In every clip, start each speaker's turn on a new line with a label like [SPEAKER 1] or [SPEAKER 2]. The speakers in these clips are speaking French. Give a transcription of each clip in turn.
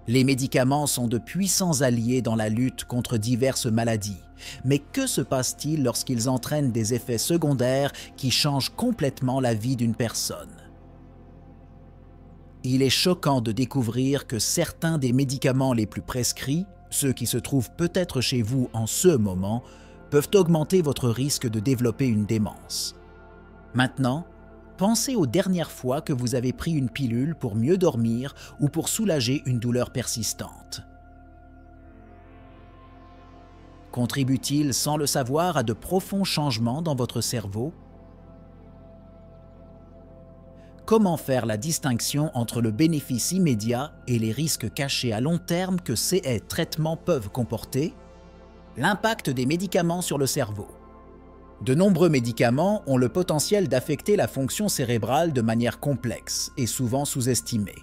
[SPEAKER 1] Les médicaments sont de puissants alliés dans la lutte contre diverses maladies. Mais que se passe-t-il lorsqu'ils entraînent des effets secondaires qui changent complètement la vie d'une personne? Il est choquant de découvrir que certains des médicaments les plus prescrits, ceux qui se trouvent peut-être chez vous en ce moment, peuvent augmenter votre risque de développer une démence. Maintenant, pensez aux dernières fois que vous avez pris une pilule pour mieux dormir ou pour soulager une douleur persistante. Contribue-t-il sans le savoir à de profonds changements dans votre cerveau? Comment faire la distinction entre le bénéfice immédiat et les risques cachés à long terme que ces traitements peuvent comporter? L'impact des médicaments sur le cerveau. De nombreux médicaments ont le potentiel d'affecter la fonction cérébrale de manière complexe et souvent sous-estimée.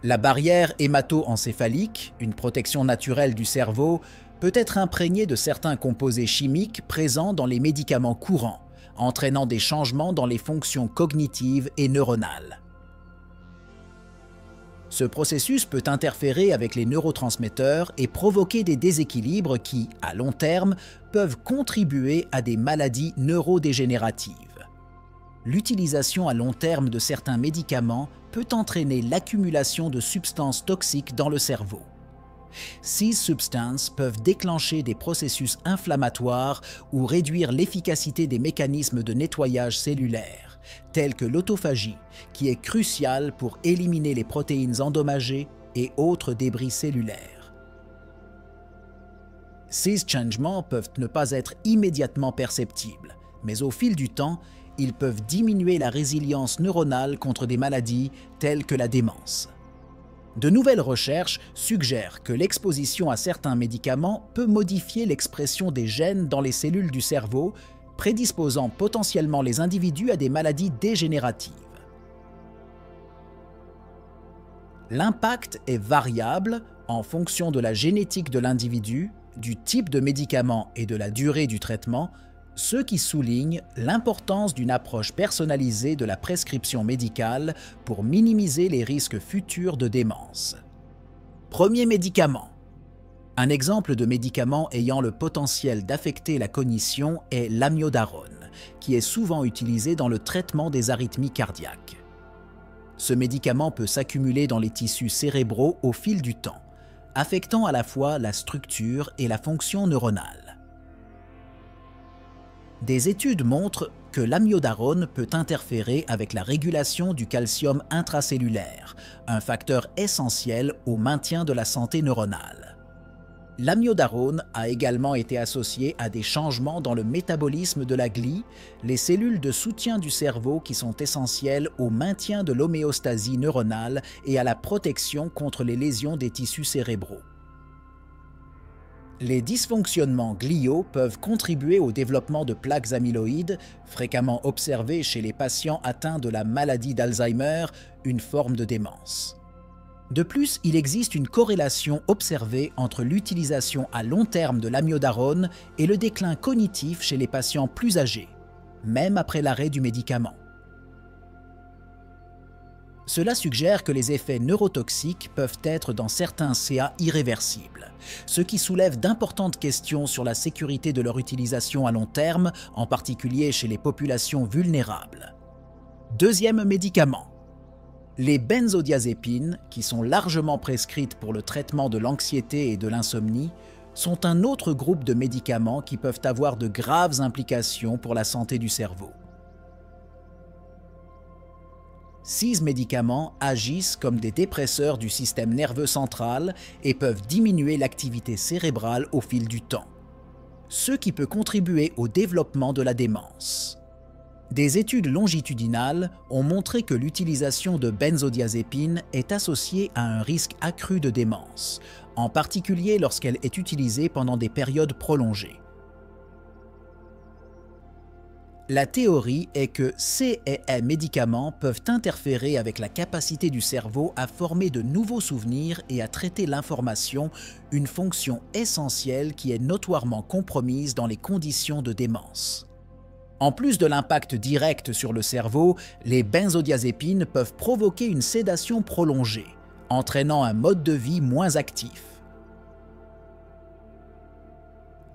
[SPEAKER 1] La barrière hémato-encéphalique, une protection naturelle du cerveau, peut être imprégnée de certains composés chimiques présents dans les médicaments courants, entraînant des changements dans les fonctions cognitives et neuronales. Ce processus peut interférer avec les neurotransmetteurs et provoquer des déséquilibres qui, à long terme, peuvent contribuer à des maladies neurodégénératives. L'utilisation à long terme de certains médicaments peut entraîner l'accumulation de substances toxiques dans le cerveau. Ces substances peuvent déclencher des processus inflammatoires ou réduire l'efficacité des mécanismes de nettoyage cellulaire, tels que l'autophagie, qui est cruciale pour éliminer les protéines endommagées et autres débris cellulaires. Ces changements peuvent ne pas être immédiatement perceptibles, mais au fil du temps, ils peuvent diminuer la résilience neuronale contre des maladies telles que la démence. De nouvelles recherches suggèrent que l'exposition à certains médicaments peut modifier l'expression des gènes dans les cellules du cerveau, prédisposant potentiellement les individus à des maladies dégénératives. L'impact est variable en fonction de la génétique de l'individu, du type de médicament et de la durée du traitement, ce qui souligne l'importance d'une approche personnalisée de la prescription médicale pour minimiser les risques futurs de démence. Premier médicament. Un exemple de médicament ayant le potentiel d'affecter la cognition est l'amiodarone, qui est souvent utilisé dans le traitement des arythmies cardiaques. Ce médicament peut s'accumuler dans les tissus cérébraux au fil du temps, affectant à la fois la structure et la fonction neuronale. Des études montrent que l'amiodarone peut interférer avec la régulation du calcium intracellulaire, un facteur essentiel au maintien de la santé neuronale. L'amiodarone a également été associé à des changements dans le métabolisme de la glie, les cellules de soutien du cerveau qui sont essentielles au maintien de l'homéostasie neuronale et à la protection contre les lésions des tissus cérébraux. Les dysfonctionnements gliaux peuvent contribuer au développement de plaques amyloïdes, fréquemment observées chez les patients atteints de la maladie d'Alzheimer, une forme de démence. De plus, il existe une corrélation observée entre l'utilisation à long terme de l'amiodarone et le déclin cognitif chez les patients plus âgés, même après l'arrêt du médicament. Cela suggère que les effets neurotoxiques peuvent être dans certains CA irréversibles, ce qui soulève d'importantes questions sur la sécurité de leur utilisation à long terme, en particulier chez les populations vulnérables. Deuxième médicament. Les benzodiazépines, qui sont largement prescrites pour le traitement de l'anxiété et de l'insomnie, sont un autre groupe de médicaments qui peuvent avoir de graves implications pour la santé du cerveau. Ces médicaments agissent comme des dépresseurs du système nerveux central et peuvent diminuer l'activité cérébrale au fil du temps, ce qui peut contribuer au développement de la démence. Des études longitudinales ont montré que l'utilisation de benzodiazépines est associée à un risque accru de démence, en particulier lorsqu'elle est utilisée pendant des périodes prolongées. La théorie est que ces médicaments peuvent interférer avec la capacité du cerveau à former de nouveaux souvenirs et à traiter l'information, une fonction essentielle qui est notoirement compromise dans les conditions de démence. En plus de l'impact direct sur le cerveau, les benzodiazépines peuvent provoquer une sédation prolongée, entraînant un mode de vie moins actif.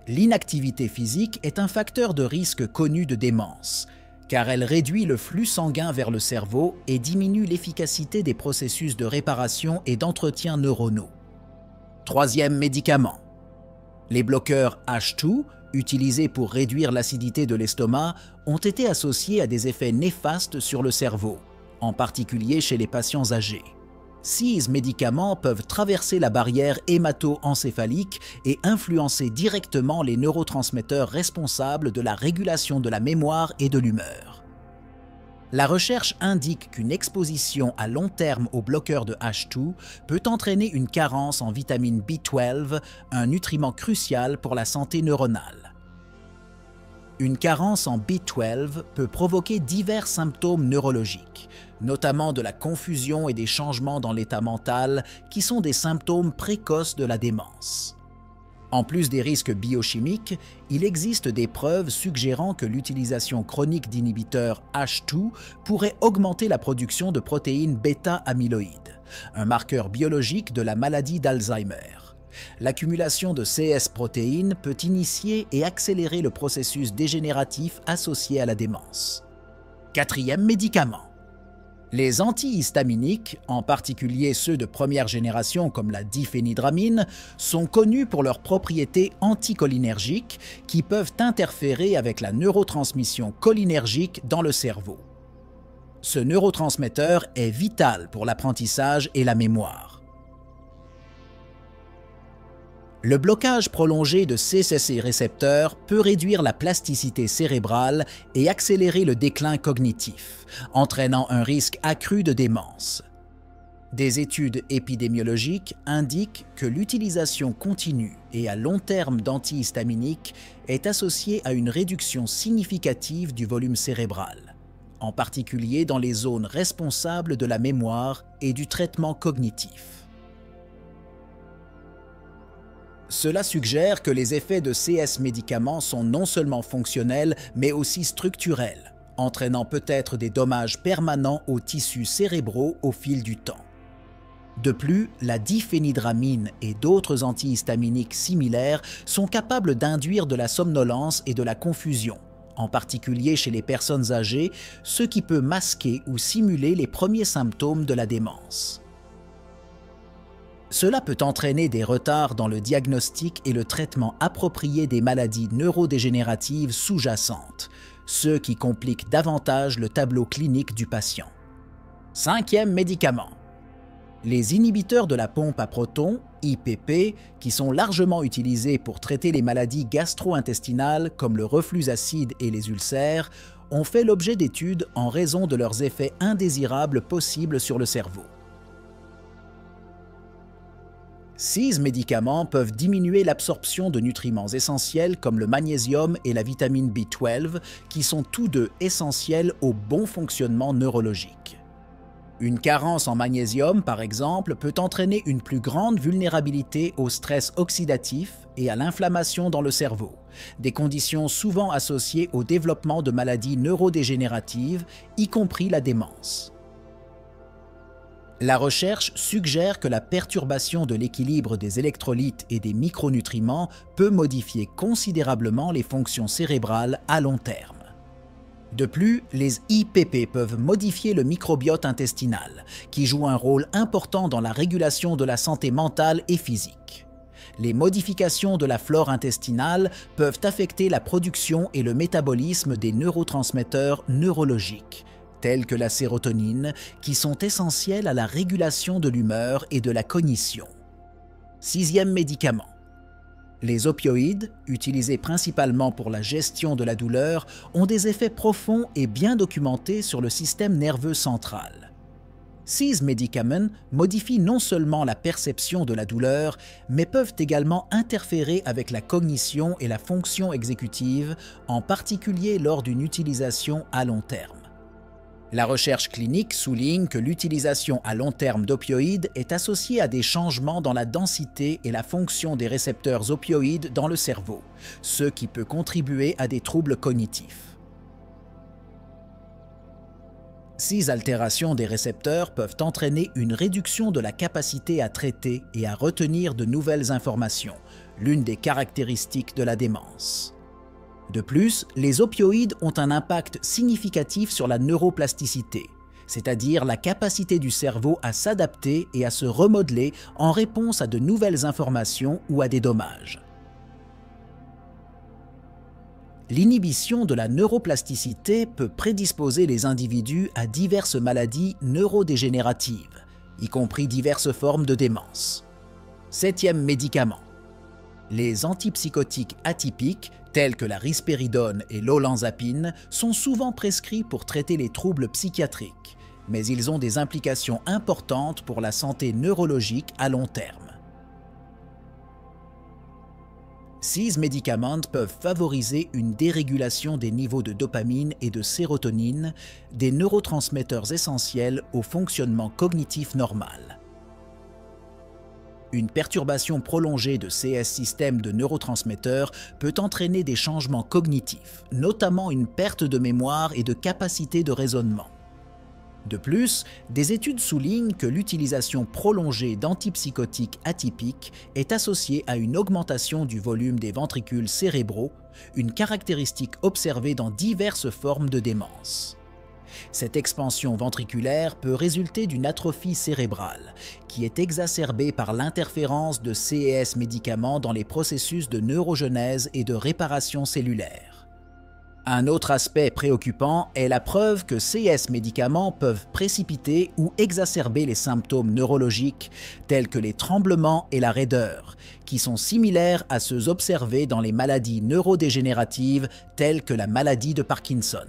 [SPEAKER 1] L'inactivité physique est un facteur de risque connu de démence, car elle réduit le flux sanguin vers le cerveau et diminue l'efficacité des processus de réparation et d'entretien neuronaux. Troisième médicament. Les bloqueurs H2, utilisés pour réduire l'acidité de l'estomac, ont été associés à des effets néfastes sur le cerveau, en particulier chez les patients âgés. Ces médicaments peuvent traverser la barrière hémato-encéphalique et influencer directement les neurotransmetteurs responsables de la régulation de la mémoire et de l'humeur. La recherche indique qu'une exposition à long terme aux bloqueurs de H2 peut entraîner une carence en vitamine B12, un nutriment crucial pour la santé neuronale. Une carence en B12 peut provoquer divers symptômes neurologiques, notamment de la confusion et des changements dans l'état mental qui sont des symptômes précoces de la démence. En plus des risques biochimiques, il existe des preuves suggérant que l'utilisation chronique d'inhibiteurs H2 pourrait augmenter la production de protéines bêta-amyloïdes, un marqueur biologique de la maladie d'Alzheimer. L'accumulation de CS protéines peut initier et accélérer le processus dégénératif associé à la démence. Quatrième médicament. Les antihistaminiques, en particulier ceux de première génération comme la diphénhydramine, sont connus pour leurs propriétés anticholinergiques qui peuvent interférer avec la neurotransmission cholinergique dans le cerveau. Ce neurotransmetteur est vital pour l'apprentissage et la mémoire. Le blocage prolongé de ces récepteurs peut réduire la plasticité cérébrale et accélérer le déclin cognitif, entraînant un risque accru de démence. Des études épidémiologiques indiquent que l'utilisation continue et à long terme d'antihistaminiques est associée à une réduction significative du volume cérébral, en particulier dans les zones responsables de la mémoire et du traitement cognitif. Cela suggère que les effets de ces médicaments sont non seulement fonctionnels, mais aussi structurels, entraînant peut-être des dommages permanents aux tissus cérébraux au fil du temps. De plus, la diphénhydramine et d'autres antihistaminiques similaires sont capables d'induire de la somnolence et de la confusion, en particulier chez les personnes âgées, ce qui peut masquer ou simuler les premiers symptômes de la démence. Cela peut entraîner des retards dans le diagnostic et le traitement approprié des maladies neurodégénératives sous-jacentes, ce qui complique davantage le tableau clinique du patient. Cinquième médicament. Les inhibiteurs de la pompe à protons, IPP, qui sont largement utilisés pour traiter les maladies gastro-intestinales comme le reflux acide et les ulcères, ont fait l'objet d'études en raison de leurs effets indésirables possibles sur le cerveau. Ces médicaments peuvent diminuer l'absorption de nutriments essentiels comme le magnésium et la vitamine B12, qui sont tous deux essentiels au bon fonctionnement neurologique. Une carence en magnésium, par exemple, peut entraîner une plus grande vulnérabilité au stress oxydatif et à l'inflammation dans le cerveau, des conditions souvent associées au développement de maladies neurodégénératives, y compris la démence. La recherche suggère que la perturbation de l'équilibre des électrolytes et des micronutriments peut modifier considérablement les fonctions cérébrales à long terme. De plus, les IPP peuvent modifier le microbiote intestinal, qui joue un rôle important dans la régulation de la santé mentale et physique. Les modifications de la flore intestinale peuvent affecter la production et le métabolisme des neurotransmetteurs neurologiques, tels que la sérotonine, qui sont essentiels à la régulation de l'humeur et de la cognition. Sixième médicament. Les opioïdes, utilisés principalement pour la gestion de la douleur, ont des effets profonds et bien documentés sur le système nerveux central. Ces médicaments modifient non seulement la perception de la douleur, mais peuvent également interférer avec la cognition et la fonction exécutive, en particulier lors d'une utilisation à long terme. La recherche clinique souligne que l'utilisation à long terme d'opioïdes est associée à des changements dans la densité et la fonction des récepteurs opioïdes dans le cerveau, ce qui peut contribuer à des troubles cognitifs. Ces altérations des récepteurs peuvent entraîner une réduction de la capacité à traiter et à retenir de nouvelles informations, l'une des caractéristiques de la démence. De plus, les opioïdes ont un impact significatif sur la neuroplasticité, c'est-à-dire la capacité du cerveau à s'adapter et à se remodeler en réponse à de nouvelles informations ou à des dommages. L'inhibition de la neuroplasticité peut prédisposer les individus à diverses maladies neurodégénératives, y compris diverses formes de démence. 7e médicament. Les antipsychotiques atypiques, tels que la risperidone et l'olanzapine, sont souvent prescrits pour traiter les troubles psychiatriques, mais ils ont des implications importantes pour la santé neurologique à long terme. Ces médicaments peuvent favoriser une dérégulation des niveaux de dopamine et de sérotonine, des neurotransmetteurs essentiels au fonctionnement cognitif normal. Une perturbation prolongée de ces systèmes de neurotransmetteurs peut entraîner des changements cognitifs, notamment une perte de mémoire et de capacité de raisonnement. De plus, des études soulignent que l'utilisation prolongée d'antipsychotiques atypiques est associée à une augmentation du volume des ventricules cérébraux, une caractéristique observée dans diverses formes de démence. Cette expansion ventriculaire peut résulter d'une atrophie cérébrale, qui est exacerbée par l'interférence de ces médicaments dans les processus de neurogenèse et de réparation cellulaire. Un autre aspect préoccupant est la preuve que ces médicaments peuvent précipiter ou exacerber les symptômes neurologiques tels que les tremblements et la raideur, qui sont similaires à ceux observés dans les maladies neurodégénératives telles que la maladie de Parkinson.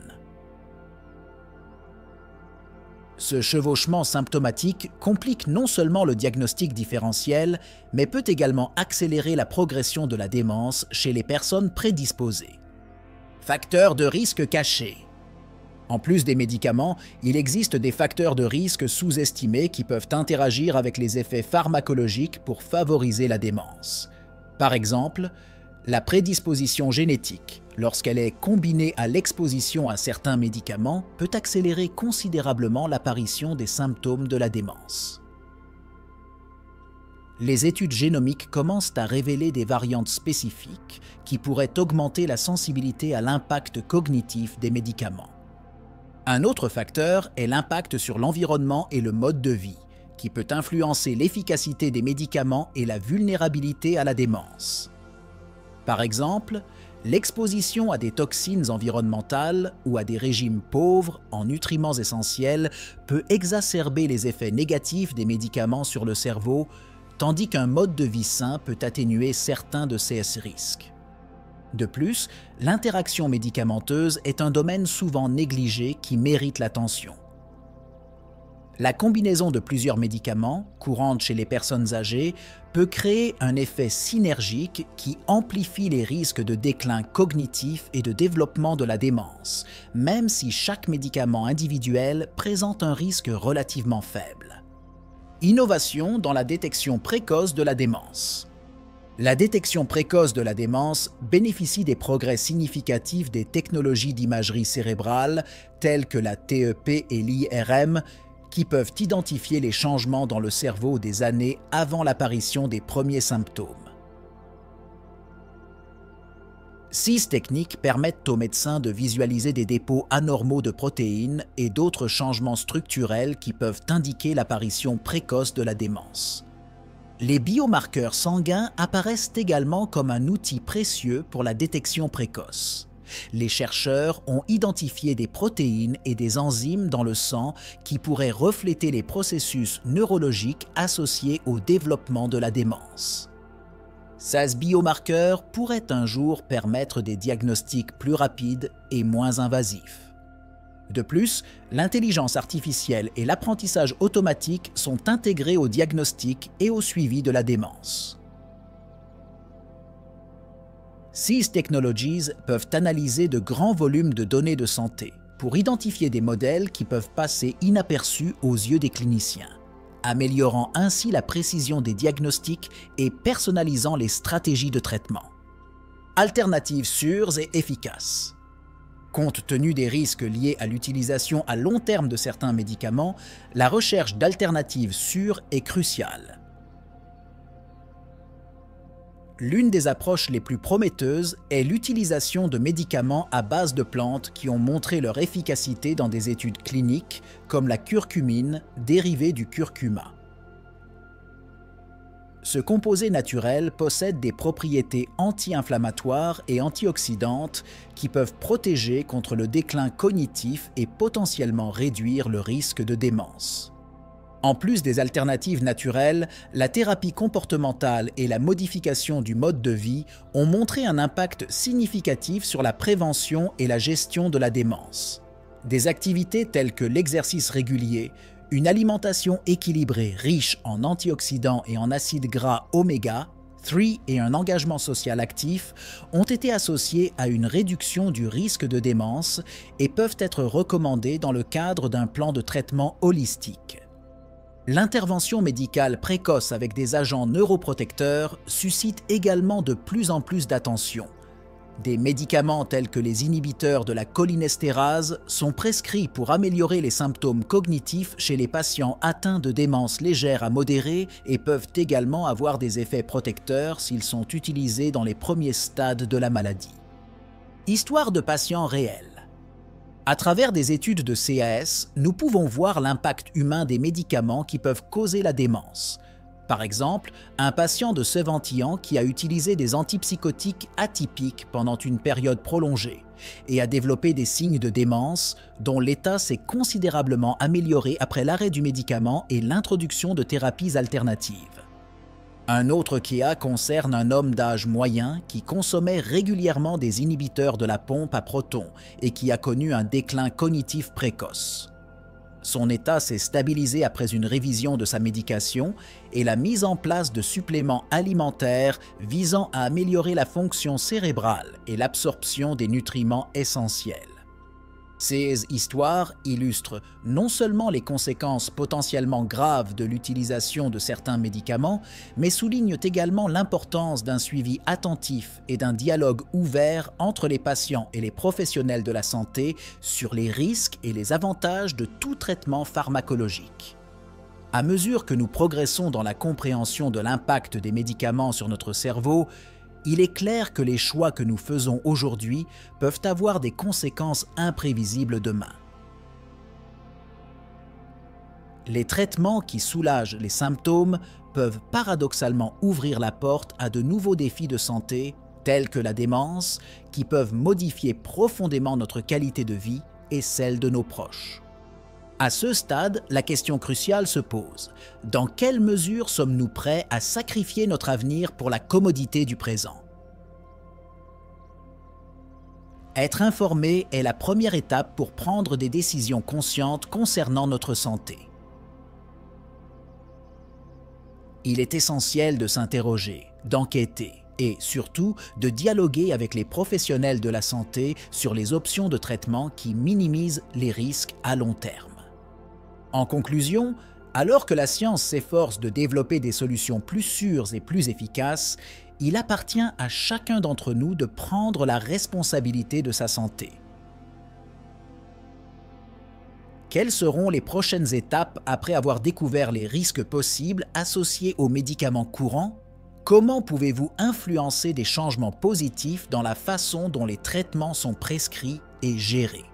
[SPEAKER 1] Ce chevauchement symptomatique complique non seulement le diagnostic différentiel, mais peut également accélérer la progression de la démence chez les personnes prédisposées. Facteurs de risque cachés. En plus des médicaments, il existe des facteurs de risque sous-estimés qui peuvent interagir avec les effets pharmacologiques pour favoriser la démence. Par exemple, la prédisposition génétique, lorsqu'elle est combinée à l'exposition à certains médicaments, peut accélérer considérablement l'apparition des symptômes de la démence. Les études génomiques commencent à révéler des variantes spécifiques qui pourraient augmenter la sensibilité à l'impact cognitif des médicaments. Un autre facteur est l'impact sur l'environnement et le mode de vie, qui peut influencer l'efficacité des médicaments et la vulnérabilité à la démence. Par exemple, l'exposition à des toxines environnementales ou à des régimes pauvres en nutriments essentiels peut exacerber les effets négatifs des médicaments sur le cerveau, tandis qu'un mode de vie sain peut atténuer certains de ces risques. De plus, l'interaction médicamenteuse est un domaine souvent négligé qui mérite l'attention. La combinaison de plusieurs médicaments, courante chez les personnes âgées, peut créer un effet synergique qui amplifie les risques de déclin cognitif et de développement de la démence, même si chaque médicament individuel présente un risque relativement faible. Innovation dans la détection précoce de la démence. La détection précoce de la démence bénéficie des progrès significatifs des technologies d'imagerie cérébrale telles que la TEP et l'IRM qui peuvent identifier les changements dans le cerveau des années avant l'apparition des premiers symptômes. Ces techniques permettent aux médecins de visualiser des dépôts anormaux de protéines et d'autres changements structurels qui peuvent indiquer l'apparition précoce de la démence. Les biomarqueurs sanguins apparaissent également comme un outil précieux pour la détection précoce. Les chercheurs ont identifié des protéines et des enzymes dans le sang qui pourraient refléter les processus neurologiques associés au développement de la démence. Ces biomarqueurs pourraient un jour permettre des diagnostics plus rapides et moins invasifs. De plus, l'intelligence artificielle et l'apprentissage automatique sont intégrés au diagnostic et au suivi de la démence. Ces technologies peuvent analyser de grands volumes de données de santé pour identifier des modèles qui peuvent passer inaperçus aux yeux des cliniciens, améliorant ainsi la précision des diagnostics et personnalisant les stratégies de traitement. Alternatives sûres et efficaces. Compte tenu des risques liés à l'utilisation à long terme de certains médicaments, la recherche d'alternatives sûres est cruciale. L'une des approches les plus prometteuses est l'utilisation de médicaments à base de plantes qui ont montré leur efficacité dans des études cliniques, comme la curcumine, dérivée du curcuma. Ce composé naturel possède des propriétés anti-inflammatoires et antioxydantes qui peuvent protéger contre le déclin cognitif et potentiellement réduire le risque de démence. En plus des alternatives naturelles, la thérapie comportementale et la modification du mode de vie ont montré un impact significatif sur la prévention et la gestion de la démence. Des activités telles que l'exercice régulier, une alimentation équilibrée riche en antioxydants et en acides gras oméga 3 et un engagement social actif ont été associés à une réduction du risque de démence et peuvent être recommandés dans le cadre d'un plan de traitement holistique. L'intervention médicale précoce avec des agents neuroprotecteurs suscite également de plus en plus d'attention. Des médicaments tels que les inhibiteurs de la cholinestérase sont prescrits pour améliorer les symptômes cognitifs chez les patients atteints de démence légère à modérée et peuvent également avoir des effets protecteurs s'ils sont utilisés dans les premiers stades de la maladie. Histoire de patients réels. À travers des études de CAS, nous pouvons voir l'impact humain des médicaments qui peuvent causer la démence. Par exemple, un patient de Seventy ans qui a utilisé des antipsychotiques atypiques pendant une période prolongée et a développé des signes de démence dont l'état s'est considérablement amélioré après l'arrêt du médicament et l'introduction de thérapies alternatives. Un autre cas concerne un homme d'âge moyen qui consommait régulièrement des inhibiteurs de la pompe à protons et qui a connu un déclin cognitif précoce. Son état s'est stabilisé après une révision de sa médication et la mise en place de suppléments alimentaires visant à améliorer la fonction cérébrale et l'absorption des nutriments essentiels. Ces histoires illustrent non seulement les conséquences potentiellement graves de l'utilisation de certains médicaments, mais soulignent également l'importance d'un suivi attentif et d'un dialogue ouvert entre les patients et les professionnels de la santé sur les risques et les avantages de tout traitement pharmacologique. À mesure que nous progressons dans la compréhension de l'impact des médicaments sur notre cerveau, il est clair que les choix que nous faisons aujourd'hui peuvent avoir des conséquences imprévisibles demain. Les traitements qui soulagent les symptômes peuvent paradoxalement ouvrir la porte à de nouveaux défis de santé, tels que la démence, qui peuvent modifier profondément notre qualité de vie et celle de nos proches. À ce stade, la question cruciale se pose. Dans quelle mesure sommes-nous prêts à sacrifier notre avenir pour la commodité du présent? Être informé est la première étape pour prendre des décisions conscientes concernant notre santé. Il est essentiel de s'interroger, d'enquêter et surtout de dialoguer avec les professionnels de la santé sur les options de traitement qui minimisent les risques à long terme. En conclusion, alors que la science s'efforce de développer des solutions plus sûres et plus efficaces, il appartient à chacun d'entre nous de prendre la responsabilité de sa santé. Quelles seront les prochaines étapes après avoir découvert les risques possibles associés aux médicaments courants? Comment pouvez-vous influencer des changements positifs dans la façon dont les traitements sont prescrits et gérés?